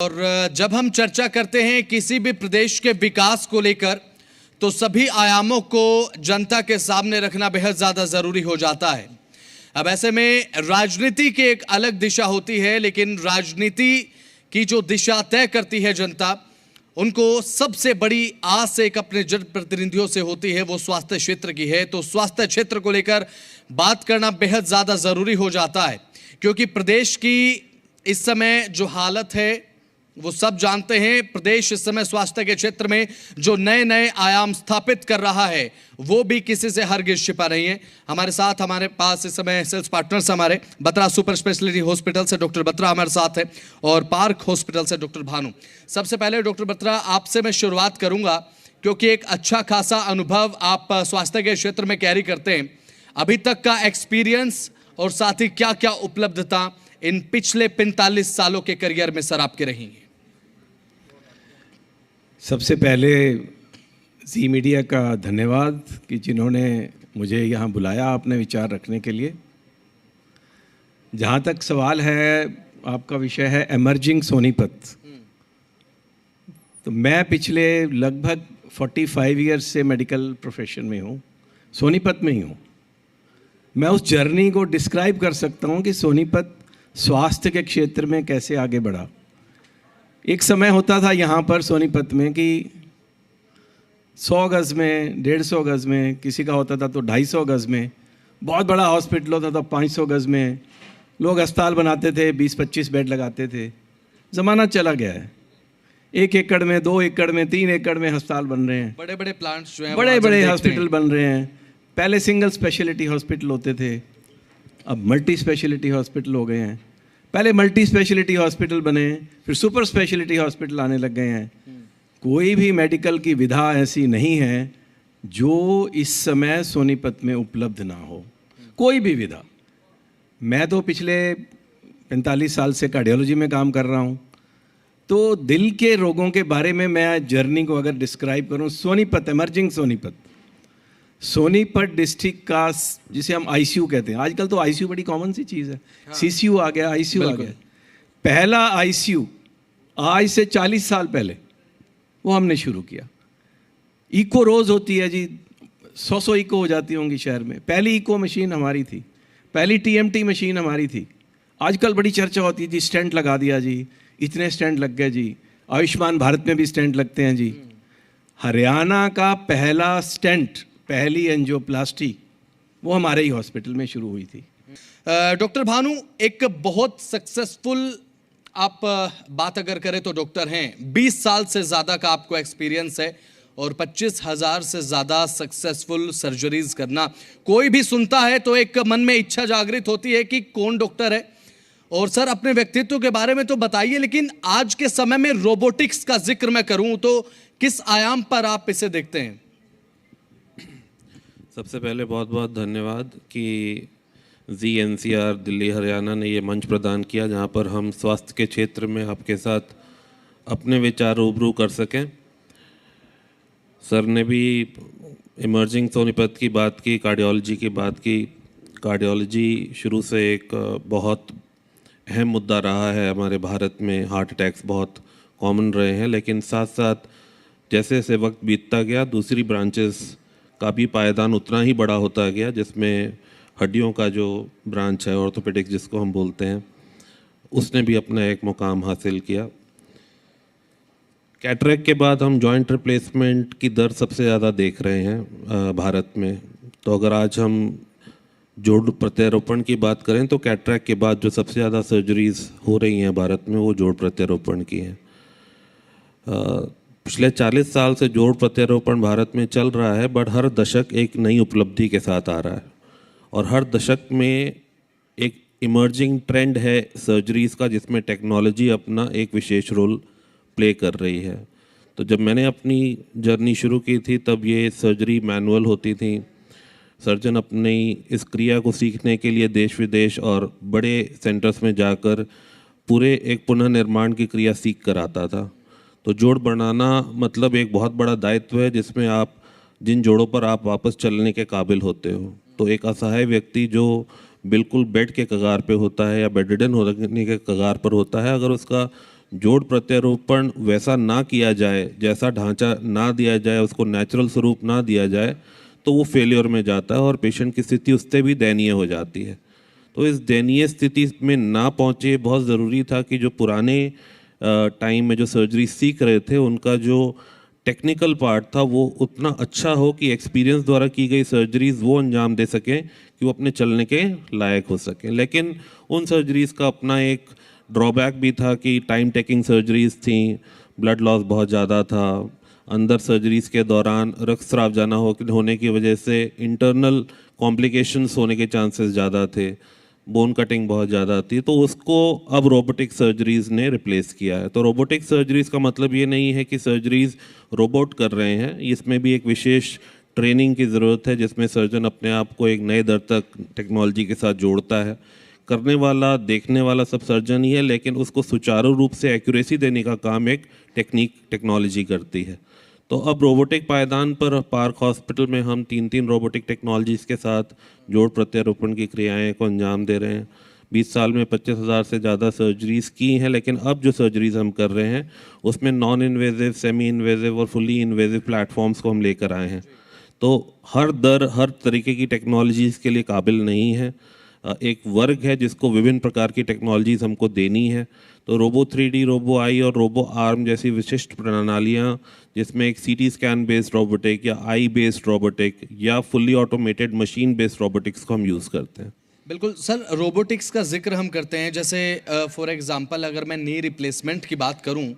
और जब हम चर्चा करते हैं किसी भी प्रदेश के विकास को लेकर तो सभी आयामों को जनता के सामने रखना बेहद ज़्यादा ज़रूरी हो जाता है। अब ऐसे में राजनीति की एक अलग दिशा होती है, लेकिन राजनीति की जो दिशा तय करती है जनता, उनको सबसे बड़ी आस एक अपने जनप्रतिनिधियों से होती है, वो स्वास्थ्य क्षेत्र की है। तो स्वास्थ्य क्षेत्र को लेकर बात करना बेहद ज़्यादा ज़रूरी हो जाता है, क्योंकि प्रदेश की इस समय जो हालत है वो सब जानते हैं। प्रदेश इस समय स्वास्थ्य के क्षेत्र में जो नए नए आयाम स्थापित कर रहा है वो भी किसी से हरगिज छिपा नहीं है। हमारे पास इस समय सेल्स पार्टनर्स हमारे बत्रा सुपर स्पेशलिटी हॉस्पिटल से डॉक्टर बत्रा हमारे साथ है और पार्क हॉस्पिटल से डॉक्टर भानु। सबसे पहले डॉक्टर बत्रा, आपसे मैं शुरुआत करूंगा, क्योंकि एक अच्छा खासा अनुभव आप स्वास्थ्य के क्षेत्र में कैरी करते हैं। अभी तक का एक्सपीरियंस और साथ ही क्या क्या उपलब्धता इन पिछले 45 सालों के करियर में सर आपके रही है? सबसे पहले जी मीडिया का धन्यवाद कि जिन्होंने मुझे यहाँ बुलाया अपने विचार रखने के लिए। जहाँ तक सवाल है, आपका विषय है एमर्जिंग सोनीपत, तो मैं पिछले लगभग 45 ईयर्स से मेडिकल प्रोफेशन में हूँ, सोनीपत में ही हूँ। मैं उस जर्नी को डिस्क्राइब कर सकता हूँ कि सोनीपत स्वास्थ्य के क्षेत्र में कैसे आगे बढ़ा। एक समय होता था यहाँ पर सोनीपत में कि 100 गज़ में, 150 गज़ में, किसी का होता था तो 250 गज़ में, बहुत बड़ा हॉस्पिटल होता था 500 गज़ में, लोग अस्पताल बनाते थे, 20-25 बेड लगाते थे। ज़माना चला गया है, 1 एकड़ में, 2 एकड़ में, 3 एकड़ में अस्पताल बन रहे हैं, बड़े बड़े प्लांट्स जो हैं, बड़े बड़े हॉस्पिटल बन रहे हैं। पहले सिंगल स्पेशलिटी हॉस्पिटल होते थे, अब मल्टी स्पेशलिटी हॉस्पिटल हो गए हैं। पहले मल्टी स्पेशलिटी हॉस्पिटल बने, फिर सुपर स्पेशलिटी हॉस्पिटल आने लग गए हैं। कोई भी मेडिकल की विधा ऐसी नहीं है जो इस समय सोनीपत में उपलब्ध ना हो, कोई भी विधा। मैं तो पिछले 45 साल से कार्डियोलॉजी में काम कर रहा हूँ, तो दिल के रोगों के बारे में मैं जर्नी को अगर डिस्क्राइब करूँ, सोनीपत, एमर्जिंग सोनीपत डिस्ट्रिक्ट का, जिसे हम आईसीयू कहते हैं, आजकल तो आईसीयू बड़ी कॉमन सी चीज़ है। हाँ। सीसीयू आ गया, आईसीयू आ गया। पहला आईसीयू आज से 40 साल पहले वो हमने शुरू किया। इको रोज़ होती है जी, 100 इको हो जाती होंगी शहर में। पहली इको मशीन हमारी थी, पहली टीएमटी मशीन हमारी थी। आजकल बड़ी चर्चा होती है जी, स्टेंट लगा दिया जी, इतने स्टेंट लग गए जी, आयुष्मान भारत में भी स्टेंट लगते हैं जी। हरियाणा का पहला स्टेंट, पहली एंजियोप्लास्टी, वो हमारे ही हॉस्पिटल में शुरू हुई थी। डॉक्टर भानु, एक बहुत सक्सेसफुल आप बात अगर करें तो डॉक्टर हैं, 20 साल से ज़्यादा का आपको एक्सपीरियंस है और 25,000 से ज़्यादा सक्सेसफुल सर्जरीज करना। कोई भी सुनता है तो एक मन में इच्छा जागृत होती है कि कौन डॉक्टर है। और सर, अपने व्यक्तित्व के बारे में तो बताइए, लेकिन आज के समय में रोबोटिक्स का जिक्र मैं करूं तो किस आयाम पर आप इसे देखते हैं? सबसे पहले बहुत बहुत धन्यवाद कि एनसीआर दिल्ली हरियाणा ने ये मंच प्रदान किया जहाँ पर हम स्वास्थ्य के क्षेत्र में आपके साथ अपने विचार रूबरू कर सकें। सर ने भी इमर्जिंग सोनीपत की बात की, कार्डियोलॉजी की बात की। कार्डियोलॉजी शुरू से एक बहुत अहम मुद्दा रहा है हमारे भारत में। हार्ट अटैक्स बहुत कॉमन रहे हैं, लेकिन साथ साथ जैसे जैसे वक्त बीतता गया, दूसरी ब्रांचेस का भी पायदान उतना ही बड़ा होता गया, जिसमें हड्डियों का जो ब्रांच है, ऑर्थोपेडिक्स जिसको हम बोलते हैं, उसने भी अपना एक मुकाम हासिल किया। कैटरेक्ट के बाद हम जॉइंट रिप्लेसमेंट की दर सबसे ज़्यादा देख रहे हैं भारत में। तो अगर आज हम जोड़ प्रत्यारोपण की बात करें तो कैटरेक्ट के बाद जो सबसे ज़्यादा सर्जरीज हो रही हैं भारत में, वो जोड़ प्रत्यारोपण की हैं। पिछले 40 साल से जोड़ प्रत्यारोपण भारत में चल रहा है, बट हर दशक एक नई उपलब्धि के साथ आ रहा है और हर दशक में एक इमर्जिंग ट्रेंड है सर्जरीज़ का, जिसमें टेक्नोलॉजी अपना एक विशेष रोल प्ले कर रही है। तो जब मैंने अपनी जर्नी शुरू की थी तब ये सर्जरी मैनुअल होती थी। सर्जन अपनी इस क्रिया को सीखने के लिए देश विदेश और बड़े सेंटर्स में जाकर पूरे एक पुनर्निर्माण की क्रिया सीख कर आता था। तो जोड़ बनाना मतलब एक बहुत बड़ा दायित्व है, जिसमें आप जिन जोड़ों पर आप वापस चलने के काबिल होते हो। तो एक असहाय व्यक्ति जो बिल्कुल बेड के कगार पे होता है या बेडरिडन होने के कगार पर होता है, अगर उसका जोड़ प्रत्यारोपण वैसा ना किया जाए, जैसा ढांचा ना दिया जाए, उसको नेचुरल स्वरूप ना दिया जाए, तो वो फेलियर में जाता है और पेशेंट की स्थिति उससे भी दयनीय हो जाती है। तो इस दयनीय स्थिति में ना पहुँचे, बहुत ज़रूरी था कि जो पुराने टाइम में जो सर्जरी सीख रहे थे उनका जो टेक्निकल पार्ट था वो उतना अच्छा हो कि एक्सपीरियंस द्वारा की गई सर्जरीज़ वो अंजाम दे सकें कि वो अपने चलने के लायक हो सकें। लेकिन उन सर्जरीज़ का अपना एक ड्रॉबैक भी था कि टाइम टेकिंग सर्जरीज़ थी, ब्लड लॉस बहुत ज़्यादा था, अंदर सर्जरीज़ के दौरान रक्तस्राव जाना होने की वजह से इंटरनल कॉम्प्लिकेशंस होने के चांसेस ज़्यादा थे, बोन कटिंग बहुत ज़्यादा थी। तो उसको अब रोबोटिक सर्जरीज़ ने रिप्लेस किया है। तो रोबोटिक सर्जरीज़ का मतलब ये नहीं है कि सर्जरीज़ रोबोट कर रहे हैं, इसमें भी एक विशेष ट्रेनिंग की ज़रूरत है जिसमें सर्जन अपने आप को एक नए दर तक टेक्नोलॉजी के साथ जोड़ता है। करने वाला, देखने वाला सब सर्जन ही है, लेकिन उसको सुचारू रूप से एक्यूरेसी देने का काम एक टेक्नोलॉजी करती है। तो अब रोबोटिक पायदान पर पार्क हॉस्पिटल में हम 3 रोबोटिक टेक्नोलॉजीज़ के साथ जोड़ प्रत्यारोपण की क्रियाएं को अंजाम दे रहे हैं। 20 साल में 25,000 से ज़्यादा सर्जरीज़ की हैं, लेकिन अब जो सर्जरीज़ हम कर रहे हैं उसमें नॉन इन्वेजिव, सेमी इन्वेजिव और फुली इन्वेजिव प्लेटफॉर्म्स को हम लेकर आए हैं। तो हर तरीके की टेक्नोलॉजीज़ के लिए काबिल नहीं है। एक वर्ग है जिसको विभिन्न प्रकार की टेक्नोलॉजीज़ हमको देनी है। तो रोबो 3D, रोबो आई और रोबो आर्म जैसी विशिष्ट प्रणालियाँ, जिसमें एक CT स्कैन बेस्ड रोबोटिक या आई बेस्ड रोबोटिक या fully automated machine based robotics को हम यूज़ करते हैं। बिल्कुल सर, रोबोटिक्स का जिक्र हम करते हैं, जैसे फॉर एग्जांपल अगर मैं नी रिप्लेसमेंट की बात करूं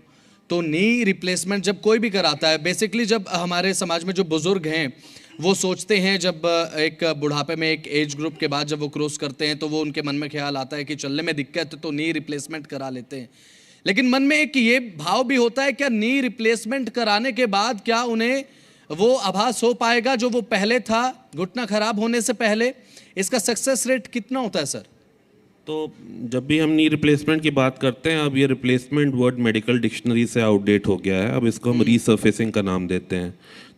तो नी रिप्लेसमेंट जब कोई भी कराता है, बेसिकली जब हमारे समाज में जो बुजुर्ग हैं वो सोचते हैं, जब एक बुढ़ापे में एक एज ग्रुप के बाद जब वो क्रॉस करते हैं तो वो उनके मन में ख्याल आता है कि चलने में दिक्कत है तो नी रिप्लेसमेंट करा लेते हैं। लेकिन मन में एक ये भाव भी होता है, क्या नी रिप्लेसमेंट कराने के बाद क्या उन्हें वो आभास हो पाएगा जो वो पहले था घुटना खराब होने से पहले? इसका सक्सेस रेट कितना होता है सर? तो जब भी हम नी रिप्लेसमेंट की बात करते हैं, अब ये रिप्लेसमेंट वर्ड मेडिकल डिक्शनरी से आउटडेट हो गया है, अब इसको हम रीसर्फेसिंग का नाम देते हैं।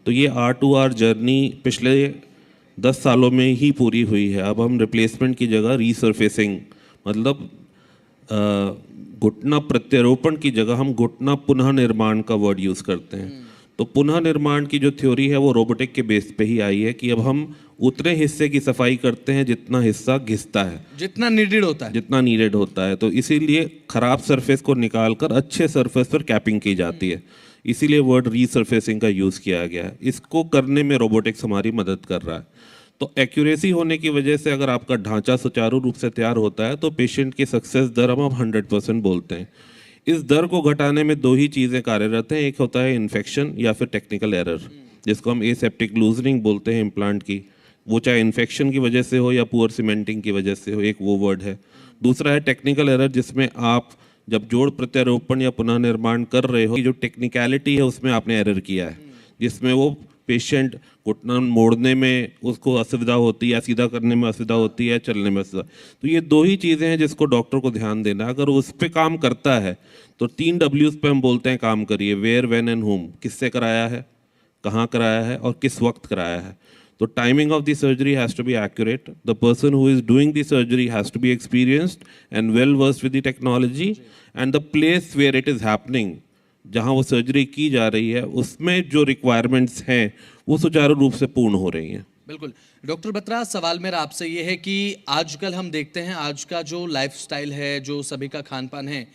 तो ये R2R जर्नी पिछले 10 सालों में ही पूरी हुई है। अब हम रिप्लेसमेंट की जगह रीसर्फेसिंग, मतलब घुटना प्रत्यारोपण की जगह हम घुटना पुनः निर्माण का वर्ड यूज़ करते हैं। तो पुनः निर्माण की जो थ्योरी है वो रोबोटिक के बेस पे ही आई है कि अब हम उतने हिस्से की सफाई करते हैं जितना हिस्सा घिसता है, जितना नीडेड होता है। तो इसीलिए खराब सरफेस को निकालकर अच्छे सरफेस पर कैपिंग की जाती है, इसीलिए वर्ड रीसर्फेसिंग का यूज़ किया गया है। इसको करने में रोबोटिक्स हमारी मदद कर रहा है। तो एक्यूरेसी होने की वजह से अगर आपका ढांचा सुचारू रूप से तैयार होता है तो पेशेंट की सक्सेस दर हम 100% बोलते हैं। इस दर को घटाने में 2 ही चीज़ें कार्यरत हैं, एक होता है इन्फेक्शन या फिर टेक्निकल एरर, जिसको हम एसेप्टिक लूजनिंग बोलते हैं इम्प्लांट की, वो चाहे इन्फेक्शन की वजह से हो या पुअर सीमेंटिंग की वजह से हो, एक वो वर्ड है। दूसरा है टेक्निकल एरर, जिसमें आप जब जोड़ प्रत्यारोपण या पुनः निर्माण कर रहे हो, जो टेक्निकलिटी है उसमें आपने एरर किया है, जिसमें वो पेशेंट घुटना मोड़ने में उसको असुविधा होती है, सीधा करने में असुविधा होती है, चलने में असुविधा। तो ये 2 ही चीज़ें हैं जिसको डॉक्टर को ध्यान देना है। अगर उस पर काम करता है तो 3 Ws पे हम बोलते हैं काम करिए, वेयर, व्हेन एंड होम। किससे कराया है, कहाँ कराया है और किस वक्त कराया है। तो timing of the surgery has to be accurate, the person who is doing the surgery has to be experienced and well versed with the technology, and the place where it is happening, जहाँ वो surgery की जा रही है, उसमें जो requirements हैं वो सुचारू रूप से पूर्ण हो रही हैं। बिल्कुल। डॉक्टर बत्रा, सवाल मेरा आपसे ये है कि आजकल हम देखते हैं आज का जो लाइफस्टाइल है, जो सभी का खान पान है,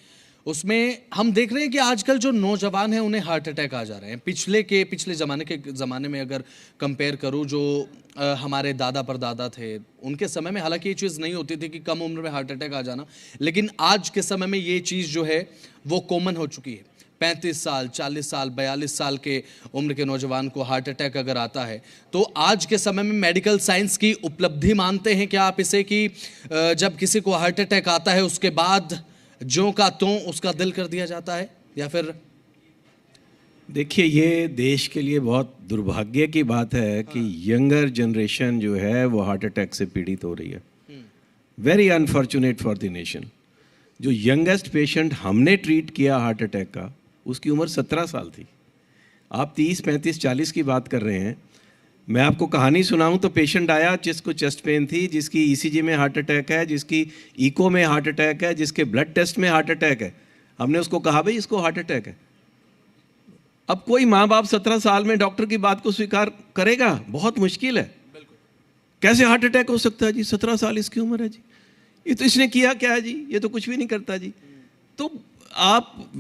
उसमें हम देख रहे हैं कि आजकल जो नौजवान हैं उन्हें हार्ट अटैक आ जा रहे हैं। पिछले ज़माने में अगर कंपेयर करूं, जो हमारे दादा परदादा थे उनके समय में हालांकि ये चीज़ नहीं होती थी कि कम उम्र में हार्ट अटैक आ जाना, लेकिन आज के समय में ये चीज़ जो है वो कॉमन हो चुकी है। 35 साल, 40 साल, 42 साल के उम्र के नौजवान को हार्ट अटैक अगर आता है तो आज के समय में मेडिकल साइंस की उपलब्धि मानते हैं क्या आप इसे, कि जब किसी को हार्ट अटैक आता है उसके बाद ज्यों का त्यों उसका दिल कर दिया जाता है, या फिर? देखिए, ये देश के लिए बहुत दुर्भाग्य की बात है कि यंगर जनरेशन जो है वो हार्ट अटैक से पीड़ित हो रही है। Very unfortunate for the nation. जो यंगेस्ट पेशेंट हमने ट्रीट किया हार्ट अटैक का, उसकी उम्र 17 साल थी। आप 30, 35, 40 की बात कर रहे हैं। मैं आपको कहानी सुनाऊं तो पेशेंट आया जिसको चेस्ट पेन थी, जिसकी ECG में हार्ट अटैक है, जिसकी इको में हार्ट अटैक है, जिसके ब्लड टेस्ट में हार्ट अटैक है। हमने उसको कहा भाई इसको हार्ट अटैक है। अब कोई माँ बाप 17 साल में डॉक्टर की बात को स्वीकार करेगा? बहुत मुश्किल है। कैसे हार्ट अटैक हो सकता है जी? 17 साल इसकी उम्र है जी, ये तो इसने किया क्या है जी, ये तो कुछ भी नहीं करता जी। तो आप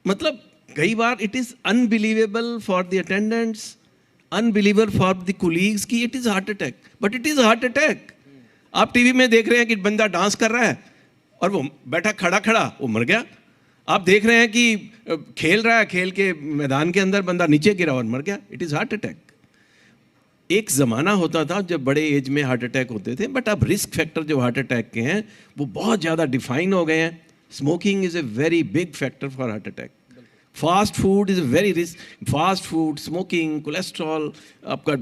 मतलब कई बार it is unbelievable for the attendants, unbelievable for the colleagues कि it is heart attack, but it is heart attack. आप टीवी में देख रहे हैं कि बंदा डांस कर रहा है और वो बैठा खड़ा खड़ा वो मर गया। आप देख रहे हैं कि खेल रहा है, खेल के मैदान के अंदर बंदा नीचे गिरा और मर गया। It is heart attack. एक ज़माना होता था जब बड़े एज में हार्ट अटैक होते थे, बट अब रिस्क फैक्टर जो हार्ट अटैक के हैं वो बहुत ज़्यादा डिफाइन हो गए हैं। Smoking is a very big factor for heart attack. Fast food is very risk, fast food, smoking, cholesterol आपका।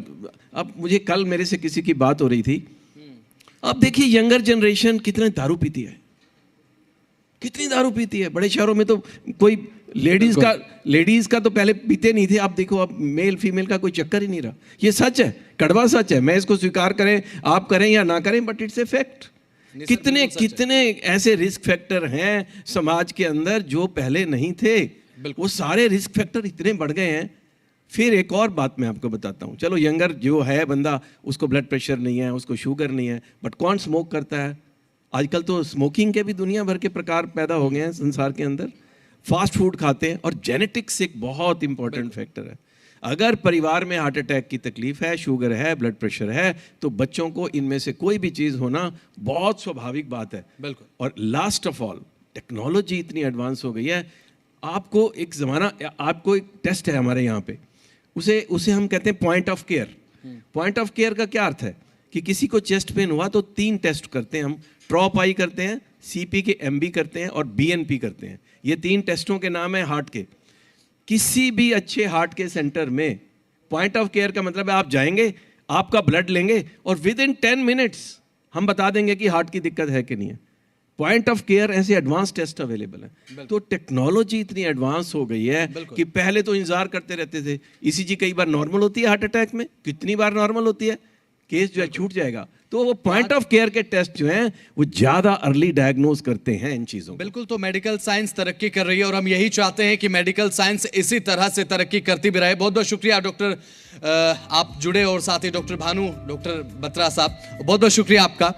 अब मुझे कल मेरे से किसी की बात हो रही थी, अब देखिए यंगर जनरेशन कितने दारू पीती है, कितनी दारू पीती है। बड़े शहरों में तो कोई लेडीज का तो पहले पीते नहीं थे, आप देखो अब मेल फीमेल का कोई चक्कर ही नहीं रहा। ये सच है, कड़वा सच है, मैं इसको स्वीकार करें आप करें या ना करें, बट इट्स ए फैक्ट। कितने ऐसे रिस्क फैक्टर हैं समाज के अंदर जो पहले नहीं थे, वो सारे रिस्क फैक्टर इतने बढ़ गए हैं। फिर एक और बात मैं आपको बताता हूँ, चलो यंगर जो है बंदा उसको ब्लड प्रेशर नहीं है, उसको शुगर नहीं है, बट कौन स्मोक करता है? आजकल तो स्मोकिंग के भी दुनिया भर के प्रकार पैदा हो गए हैं संसार के अंदर। फास्ट फूड खाते हैं, और जेनेटिक्स एक बहुत इंपॉर्टेंट फैक्टर है। अगर परिवार में हार्ट अटैक की तकलीफ है, शुगर है, ब्लड प्रेशर है, तो बच्चों को इनमें से कोई भी चीज़ होना बहुत स्वाभाविक बात है। बिल्कुल। और लास्ट ऑफ ऑल टेक्नोलॉजी इतनी एडवांस हो गई है। आपको एक टेस्ट है हमारे यहाँ पे, उसे हम कहते हैं point of care. Point of care का क्या अर्थ है कि किसी को चेस्ट पेन हुआ तो 3 टेस्ट करते हैं हम। ट्रॉप आई करते हैं, सीपी के एमबी करते हैं, और बीएनपी करते हैं। ये 3 टेस्टों के नाम है हार्ट के। किसी भी अच्छे हार्ट के सेंटर में पॉइंट ऑफ केयर का मतलब है आप जाएंगे, आपका ब्लड लेंगे, और विद इन 10 मिनट्स हम बता देंगे कि हार्ट की दिक्कत है कि नहीं है। पॉइंट ऑफ केयर ऐसे एडवांस टेस्ट अवेलेबल है। तो टेक्नोलॉजी इतनी एडवांस हो गई है कि पहले तो इंतजार करते रहते थे। ईसीजी कई बार नॉर्मल होती है हार्ट अटैक में, कितनी बार नॉर्मल होती है, केस जो है छूट जाएगा। तो वो पॉइंट ऑफ केयर के टेस्ट जो हैं वो ज्यादा अर्ली डायग्नोज करते हैं इन चीजों। बिल्कुल। तो मेडिकल साइंस तरक्की कर रही है और हम यही चाहते हैं कि मेडिकल साइंस इसी तरह से तरक्की करती भी रहे। बहुत बहुत शुक्रिया डॉक्टर, आप जुड़े, और साथ ही डॉक्टर भानु, डॉक्टर बत्रा साहब, बहुत बहुत शुक्रिया आपका।